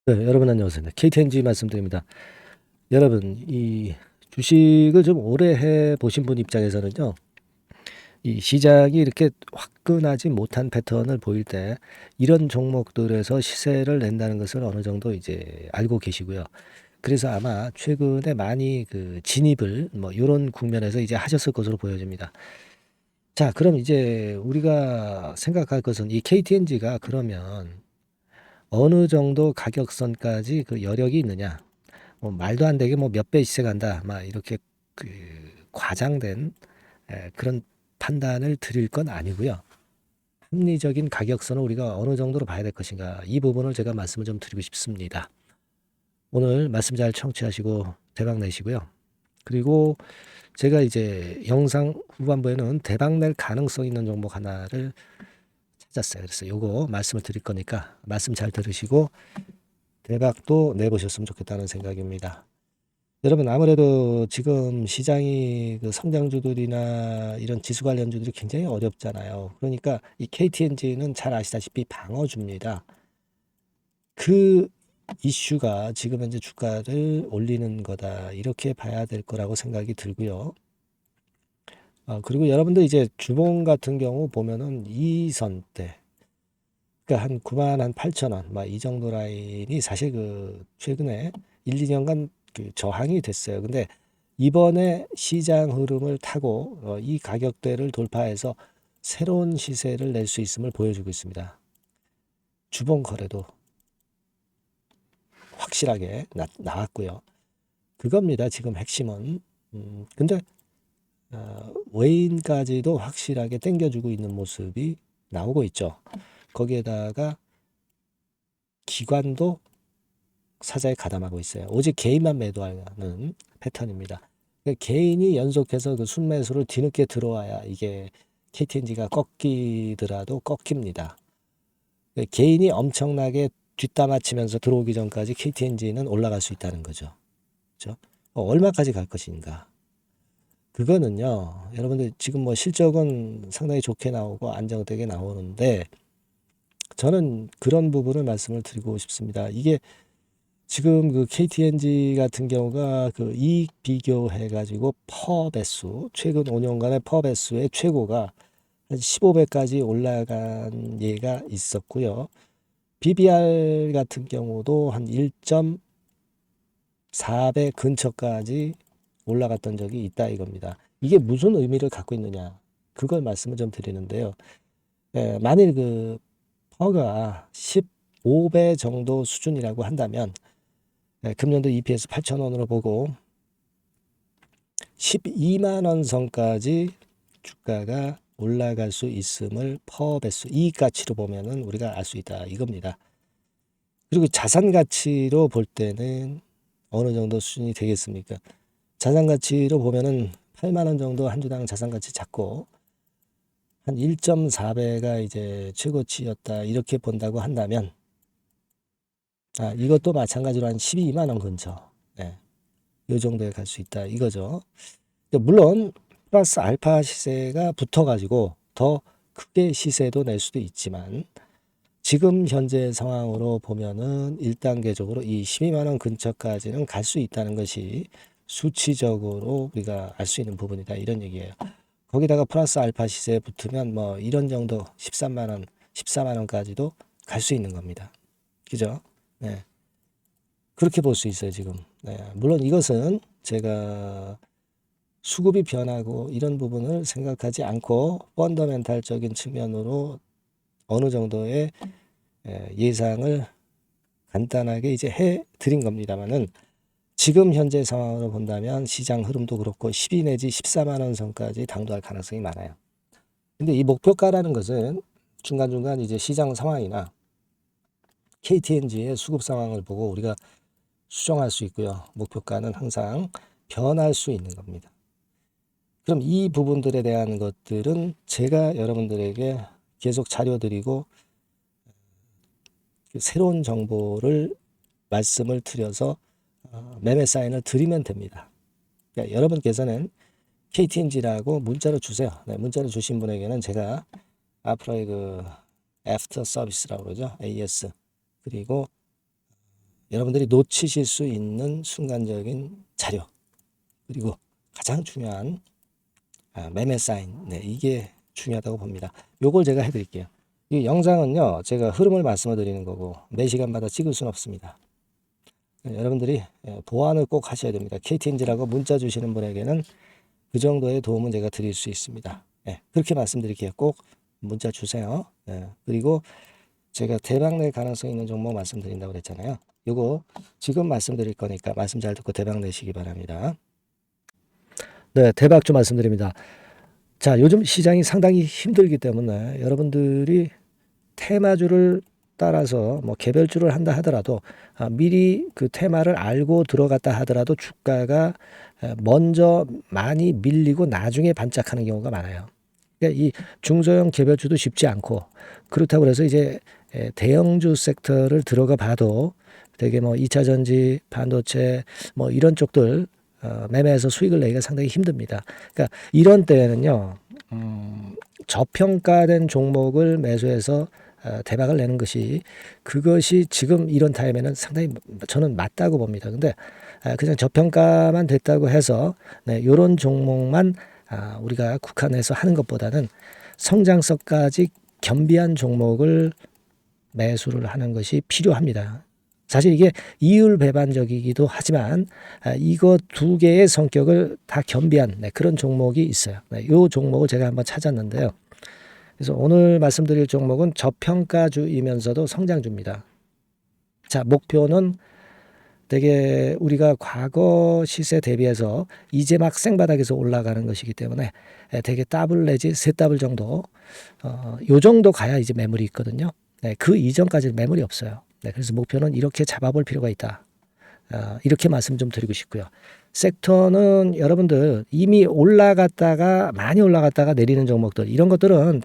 네, 여러분 안녕하세요. KTNG 말씀드립니다. 여러분, 이 주식을 좀 오래 해 보신 분 입장에서는요, 이 시장이 이렇게 화끈하지 못한 패턴을 보일 때 이런 종목들에서 시세를 낸다는 것을 어느 정도 이제 알고 계시고요. 그래서 아마 최근에 많이 그 진입을 뭐 요런 국면에서 이제 하셨을 것으로 보여집니다. 자, 그럼 이제 우리가 생각할 것은 이 KTNG가 그러면 어느 정도 가격선까지 그 여력이 있느냐? 뭐 말도 안 되게 뭐 몇 배 시세 간다 막 이렇게 그 과장된 그런 판단을 드릴 건 아니고요. 합리적인 가격선을 우리가 어느 정도로 봐야 될 것인가 이 부분을 제가 말씀을 좀 드리고 싶습니다. 오늘 말씀 잘 청취하시고 대박 내시고요. 그리고 제가 이제 영상 후반부에는 대박 낼 가능성 있는 종목 하나를 찾았어요. 그래서 요거 말씀을 드릴 거니까 말씀 잘 들으시고 대박도 내보셨으면 좋겠다는 생각입니다. 여러분 아무래도 지금 시장이 그 성장주들이나 이런 지수 관련주들이 굉장히 어렵잖아요. 그러니까 이 KTNG는 잘 아시다시피 방어주입니다. 그 이슈가 지금 현재 주가를 올리는 거다 이렇게 봐야 될 거라고 생각이 들고요. 그리고 여러분들 이제 주봉 같은 경우 보면은 이 선대 그러니까 한 9만 한 8천 원 막 이 정도 라인이 사실 그 최근에 1, 2년간 그 저항이 됐어요. 근데 이번에 시장 흐름을 타고 이 가격대를 돌파해서 새로운 시세를 낼 수 있음을 보여주고 있습니다. 주봉 거래도 확실하게 나왔고요. 그겁니다. 지금 핵심은. 근데 외인까지도 확실하게 땡겨주고 있는 모습이 나오고 있죠. 거기에다가 기관도 사자에 가담하고 있어요. 오직 개인만 매도하는 패턴입니다. 그러니까 개인이 연속해서 그 순매수를 뒤늦게 들어와야 이게 KTNG가 꺾이더라도 꺾입니다. 그러니까 개인이 엄청나게 뒷담화치면서 들어오기 전까지 KTNG는 올라갈 수 있다는 거죠. 그렇죠? 얼마까지 갈 것인가? 그거는요, 여러분들 지금 뭐 실적은 상당히 좋게 나오고 안정되게 나오는데 저는 그런 부분을 말씀을 드리고 싶습니다. 이게 지금 그 KTNG 같은 경우가 그 이익 비교해가지고 퍼 배수, 최근 5년간의 퍼 배수의 최고가 한 15배까지 올라간 예가 있었고요. BBR 같은 경우도 한 1.4배 근처까지 올라갔던 적이 있다 이겁니다. 이게 무슨 의미를 갖고 있느냐? 그걸 말씀을 좀 드리는데요. 만일 그 퍼가 15배 정도 수준이라고 한다면 금년도 EPS 8,000원으로 보고 12만 원 선까지 주가가 올라갈 수 있음을 퍼 배수 이익 가치로 보면은 우리가 알 수 있다 이겁니다. 그리고 자산 가치로 볼 때는 어느 정도 수준이 되겠습니까? 자산 가치로 보면은 8만 원 정도 한 주당 자산 가치 잡고 한 1.4배가 이제 최고치였다 이렇게 본다고 한다면 이것도 마찬가지로 한 12만 원 근처 이 정도에 갈 수 있다 이거죠. 물론 플러스 알파 시세가 붙어가지고 더 크게 시세도 낼 수도 있지만 지금 현재 상황으로 보면은 1단계적으로 이 12만 원 근처까지는 갈 수 있다는 것이 수치적으로 우리가 알 수 있는 부분이다 이런 얘기예요. 거기다가 플러스 알파 시세에 붙으면 뭐 이런 정도 13만 원, 14만 원까지도 갈 수 있는 겁니다. 그죠? 네. 그렇게 볼 수 있어요, 지금. 네. 물론 이것은 제가 수급이 변하고 이런 부분을 생각하지 않고 펀더멘탈적인 측면으로 어느 정도의 예상을 간단하게 이제 해 드린 겁니다만은 지금 현재 상황으로 본다면 시장 흐름도 그렇고 12 내지 14만 원 선까지 당도할 가능성이 많아요. 근데 이 목표가라는 것은 중간중간 이제 시장 상황이나 KTNG의 수급 상황을 보고 우리가 수정할 수 있고요. 목표가는 항상 변할 수 있는 겁니다. 그럼 이 부분들에 대한 것들은 제가 여러분들에게 계속 자료 드리고 새로운 정보를 말씀을 드려서 매매 사인을 드리면 됩니다. 그러니까 여러분께서는 KTNG라고 문자로 주세요. 네, 문자로 주신 분에게는 제가 앞으로의 그 애프터 서비스라고 그러죠. AS 그리고 여러분들이 놓치실 수 있는 순간적인 자료, 그리고 가장 중요한 매매 사인, 이게 중요하다고 봅니다. 요걸 제가 해드릴게요. 이 영상은요, 제가 흐름을 말씀을 드리는 거고 매 시간마다 찍을 수는 없습니다. 여러분들이 보완을 꼭 하셔야 됩니다. KTNG라고 문자 주시는 분에게는 그 정도의 도움은 제가 드릴 수 있습니다. 그렇게 말씀드릴게요. 꼭 문자 주세요. 그리고 제가 대박 낼 가능성 있는 종목 말씀드린다고 그랬잖아요. 요거 지금 말씀드릴 거니까 말씀 잘 듣고 대박 내시기 바랍니다. 네, 대박 좀 말씀드립니다. 자, 요즘 시장이 상당히 힘들기 때문에 여러분들이 테마주를 따라서 뭐 개별주를 한다 하더라도 미리 그 테마를 알고 들어갔다 하더라도 주가가 먼저 많이 밀리고 나중에 반짝하는 경우가 많아요. 그러니까 이 중소형 개별주도 쉽지 않고, 그렇다고 해서 이제 대형주 섹터를 들어가 봐도 되게 뭐 2차 전지, 반도체 뭐 이런 쪽들 매매해서 수익을 내기가 상당히 힘듭니다. 그러니까 이런 때에는요, 저평가된 종목을 매수해서 대박을 내는 것이, 그것이 지금 이런 타임에는 상당히 저는 맞다고 봅니다. 근데 그냥 저평가만 됐다고 해서 이런 종목만 우리가 국한해서 하는 것보다는 성장성까지 겸비한 종목을 매수를 하는 것이 필요합니다. 사실 이게 이율배반적이기도 하지만 이거 두 개의 성격을 다 겸비한 그런 종목이 있어요. 이 종목을 제가 한번 찾았는데요. 그래서 오늘 말씀드릴 종목은 저평가주이면서도 성장주입니다. 자, 목표는 되게 우리가 과거 시세 대비해서 이제 막 생바닥에서 올라가는 것이기 때문에 되게 더블 내지 세 더블 정도, 요 정도 가야 이제 매물이 있거든요. 그 이전까지는 매물이 없어요. 그래서 목표는 이렇게 잡아볼 필요가 있다. 이렇게 말씀 좀 드리고 싶고요. 섹터는 여러분들 이미 올라갔다가 많이 올라갔다가 내리는 종목들, 이런 것들은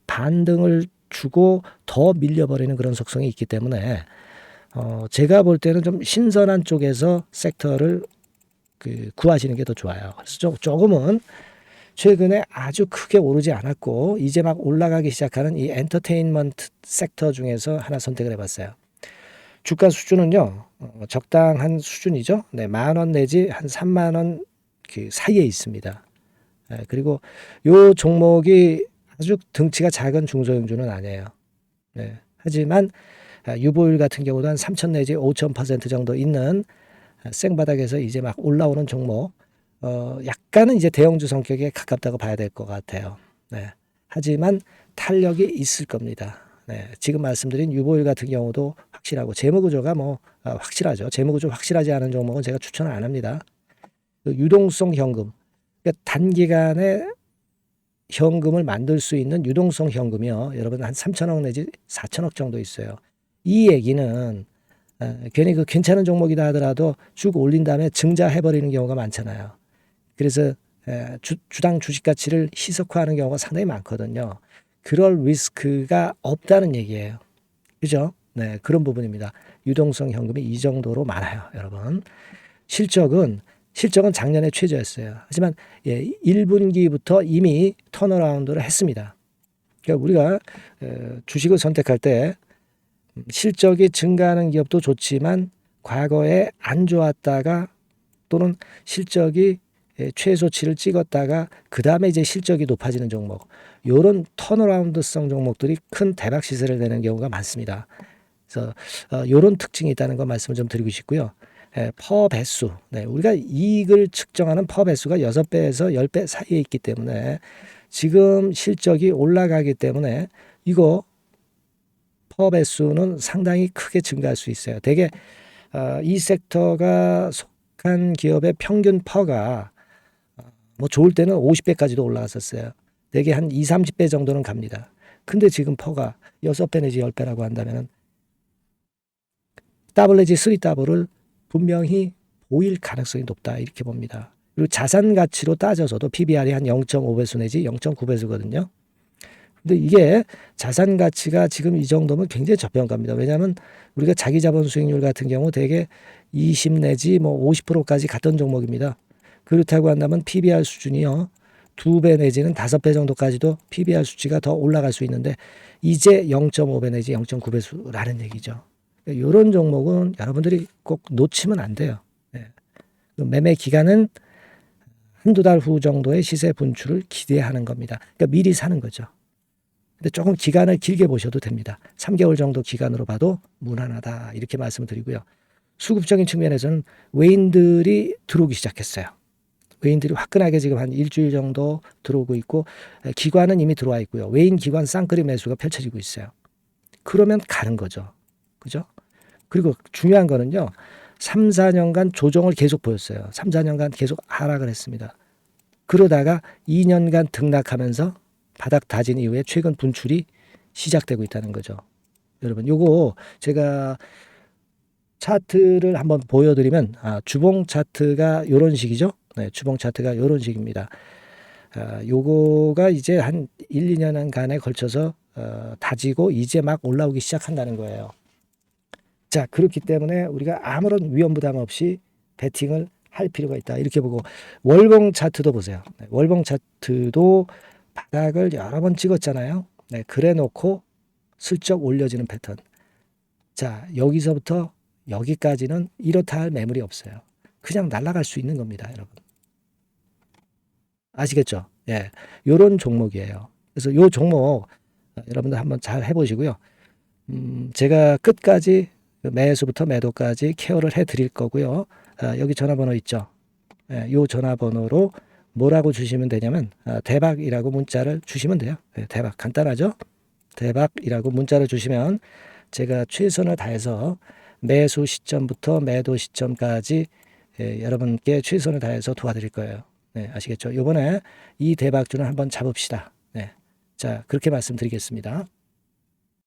반등을 주고 더 밀려버리는 그런 속성이 있기 때문에 제가 볼 때는 좀 신선한 쪽에서 섹터를 구하시는 게 더 좋아요. 그래서 조금은 최근에 아주 크게 오르지 않았고 이제 막 올라가기 시작하는 이 엔터테인먼트 섹터 중에서 하나 선택을 해봤어요. 주가 수준은요, 적당한 수준이죠. 10,000원 내지 한 30,000원 그 사이에 있습니다. 그리고 요 종목이 아주 덩치가 작은 중소형주는 아니에요. 하지만 유보율 같은 경우도 한 3,000 내지 5,000% 정도 있는 생바닥에서 이제 막 올라오는 종목, 약간은 이제 대형주 성격에 가깝다고 봐야 될 것 같아요. 하지만 탄력이 있을 겁니다. 지금 말씀드린 유보율 같은 경우도 확실하고 재무구조가 뭐 확실하죠. 재무구조 확실하지 않은 종목은 제가 추천을 안 합니다. 유동성 현금, 그러니까 단기간에 현금을 만들 수 있는 유동성 현금이요, 여러분 한 3,000억 내지 4,000억 정도 있어요. 이 얘기는 괜히 그 괜찮은 종목이다 하더라도 쭉 올린 다음에 증자해버리는 경우가 많잖아요. 그래서 주당 주식 가치를 희석화하는 경우가 상당히 많거든요. 그럴 리스크가 없다는 얘기예요. 그죠? 그런 부분입니다. 유동성 현금이 이 정도로 많아요, 여러분. 실적은 작년에 최저였어요. 하지만 1분기부터 이미 턴어라운드를 했습니다. 그러니까 우리가 주식을 선택할 때 실적이 증가하는 기업도 좋지만 과거에 안 좋았다가 또는 실적이 최소치를 찍었다가 그 다음에 이제 실적이 높아지는 종목, 이런 턴어라운드성 종목들이 큰 대박 시세를 내는 경우가 많습니다. 그래서 이런 특징이 있다는 거 말씀을 좀 드리고 싶고요. 퍼 배수, 우리가 이익을 측정하는 퍼 배수가 6배에서 10배 사이에 있기 때문에 지금 실적이 올라가기 때문에 이거 퍼 배수는 상당히 크게 증가할 수 있어요. 되게 이 섹터가 속한 기업의 평균 퍼가 뭐 좋을 때는 50배까지도 올라갔었어요. 되게 한 2, 30배 정도는 갑니다. 근데 지금 퍼가 6배 내지 10배라고 한다면 더블 내지 3더블을 분명히 보일 가능성이 높다, 이렇게 봅니다. 그리고 자산 가치로 따져서도 PBR이 한 0.5배수 내지 0.9배수거든요. 근데 이게 자산 가치가 지금 이 정도면 굉장히 저평가입니다. 왜냐하면 우리가 자기 자본 수익률 같은 경우 되게 20 내지 뭐 50%까지 갔던 종목입니다. 그렇다고 한다면 PBR 수준이요, 2배 내지는 5배 정도까지도 PBR 수치가 더 올라갈 수 있는데 이제 0.5배 내지 0.9배수라는 얘기죠. 이런 종목은 여러분들이 꼭 놓치면 안 돼요. 예. 매매 기간은 한두 달 후 정도의 시세 분출을 기대하는 겁니다. 그러니까 미리 사는 거죠. 근데 조금 기간을 길게 보셔도 됩니다. 3개월 정도 기간으로 봐도 무난하다 이렇게 말씀을 드리고요. 수급적인 측면에서는 외인들이 들어오기 시작했어요. 외인들이 화끈하게 지금 한 일주일 정도 들어오고 있고 기관은 이미 들어와 있고요. 외인 기관 쌍끌이 매수가 펼쳐지고 있어요. 그러면 가는 거죠. 그죠? 그리고 중요한 거는요. 3, 4년간 조정을 계속 보였어요. 3, 4년간 계속 하락을 했습니다. 그러다가 2년간 등락하면서 바닥 다진 이후에 최근 분출이 시작되고 있다는 거죠. 여러분, 요거 제가 차트를 한번 보여드리면 주봉 차트가 요런 식이죠. 네, 주봉 차트가 요런 식입니다. 요거가 이제 한 1, 2년간에 걸쳐서 다지고 이제 막 올라오기 시작한다는 거예요. 자, 그렇기 때문에 우리가 아무런 위험 부담 없이 베팅을 할 필요가 있다. 이렇게 보고 월봉 차트도 보세요. 네, 월봉 차트도 바닥을 여러 번 찍었잖아요. 네, 그래 놓고 슬쩍 올려지는 패턴. 자, 여기서부터 여기까지는 이렇다 할 매물이 없어요. 그냥 날아갈 수 있는 겁니다, 여러분. 아시겠죠? 예. 요런 종목이에요. 그래서 요 종목 여러분들 한번 잘 해보시고요. 제가 끝까지 매수부터 매도까지 케어를 해 드릴 거고요. 여기 전화번호 있죠? 예, 요 전화번호로 뭐라고 주시면 되냐면 대박이라고 문자를 주시면 돼요. 예, 대박 간단하죠? 대박이라고 문자를 주시면 제가 최선을 다해서 매수 시점부터 매도 시점까지 여러분께 최선을 다해서 도와드릴 거예요. 네, 아시겠죠? 이번에 이 대박주는 한번 잡읍시다. 네, 자 그렇게 말씀드리겠습니다.